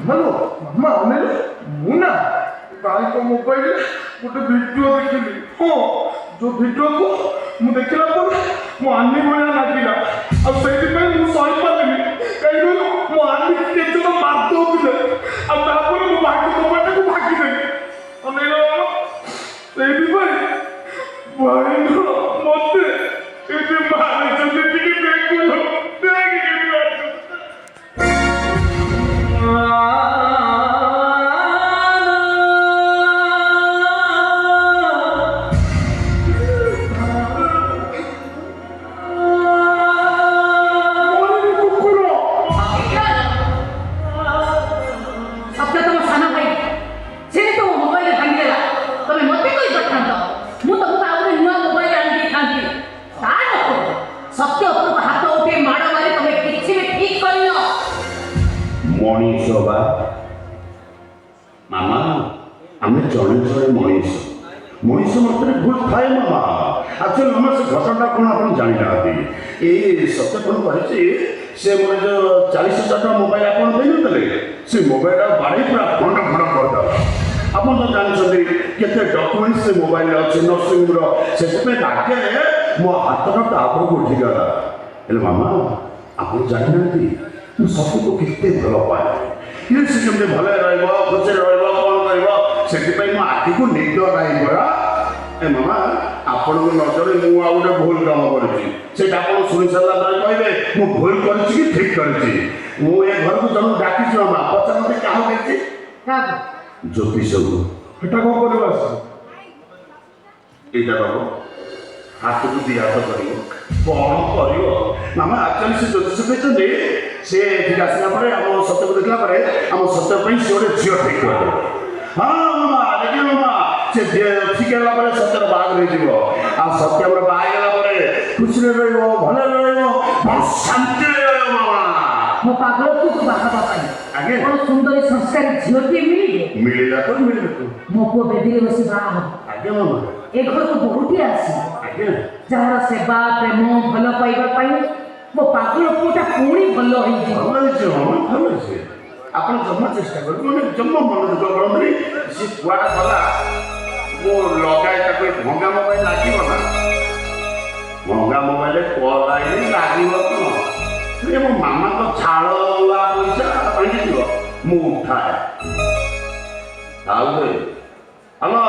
ମାମା ମାମା ଅନେଇଲ ମୁଁ ନା ଭାଇଙ୍କ ମୋବାଇଲରେ ଗୋଟେ ଭିଡ଼ିଓ ଦେଖିଲି। ହଁ ଯୋଉ ଭିଡ଼ିଓକୁ ମୁଁ ଦେଖିଲା ପରେ ମୋ ଆନି ଭଳିଆ ଲାଗିଲା ଆଉ ସେଇଥିପାଇଁ ମୁଁ ସହିପାରିଲିନି। କାହିଁକି ମୋ ଆନି କେତେଜଣ ମାରି ଦଉଥିଲେ ଆଉ ତାପରେ ମୁଁ ଭାଇଙ୍କ ମୋବାଇଲଟାକୁ ଭାଙ୍ଗିଦେଲି। ଅନେଇଲ ସେଇଥିପାଇଁ ଭାଇଙ୍କ ମତେ ଏବେ ମାରିଛନ୍ତି ଟିକେ ଦେଖୁନ मनीष बा मामा आम जड़े जड़े मनीष मनीष मतलब भूल थाए मामा एक्चुअली मामा से घटना कौन आप जानी ना ये सत्य कौन कहे से मोर जो 40,000 टका मोबाइल आप से मोबाइल बाड़ी पूरा खंड खंड करदा आप तो जानते केते डॉक्यूमेंट से मोबाइल अच्छे नर्सिंग से आगे मो हाथ टापर को उठीगला मामा आप जानी ना ମୁଁ ସବୁକୁ କେତେ ଭଲ ପାଏ କିନ୍ତୁ ସେ କେମିତି ଭଲ ରହିବ ଖୁସିରେ ରହିବ କ'ଣ ରହିବ ସେଥିପାଇଁ ମୋ ଆଖିକୁ ନିଦ ନାହିଁ ପରା। ଏ ମାମା ଆପଣଙ୍କ ନଜରରେ ମୁଁ ଆଉ ଗୋଟେ ଭୁଲ କାମ କରିଛି ସେଇଟା ଆପଣ ଶୁଣି ସାରିଲା ପରେ କହିବେ ମୁଁ ଭୁଲ କରିଛି କି ଠିକ୍ କରିଛି। ମୁଁ ଏ ଘରକୁ ଜଣକୁ ଡାକିଛି ମାମା ପଚାରନ୍ତି କାହାକୁ ଦେଖିଛି ଜ୍ୟୋତିଷକୁ। ଏଟା କ'ଣ କରିବ ଆସ ଏଇଟା ଦେବ ହାତକୁ ଦୁଇ ହାତ କରିବ କ'ଣ କରିବ ମାମା ଆକ୍ଚୁଆଲି ସେ ଜ୍ୟୋତିଷ କହିଛନ୍ତି से ठीक आसला आम सत्य को देखला आम सत्य से गोटे झील ठीक कर हाँ मामा देखिए मामा से ठीक है सत्यर बाहर हो सत्य बाहर खुशी भल शांति मामा मो पागल को बाहा आगे सुंदर संस्कार झीलटी मिलला तो मिलला तो मो को बेदी बसी बाहा आगे मामा ए घर को बहुटी आसी आगे जार सेवा प्रेम भल पाइबा पाई मो पागल पुटा पुणी भल भल है आप जमा चेष्टा कर मैंने जमा मन दुख करते सी कुआटा गला वो लगाए भंगा मोबाइल लगे ना भंगा मोबाइल कल आई लगे कौन मो मामा तो छाड़ पैसा कहीं मु उठाए हेलो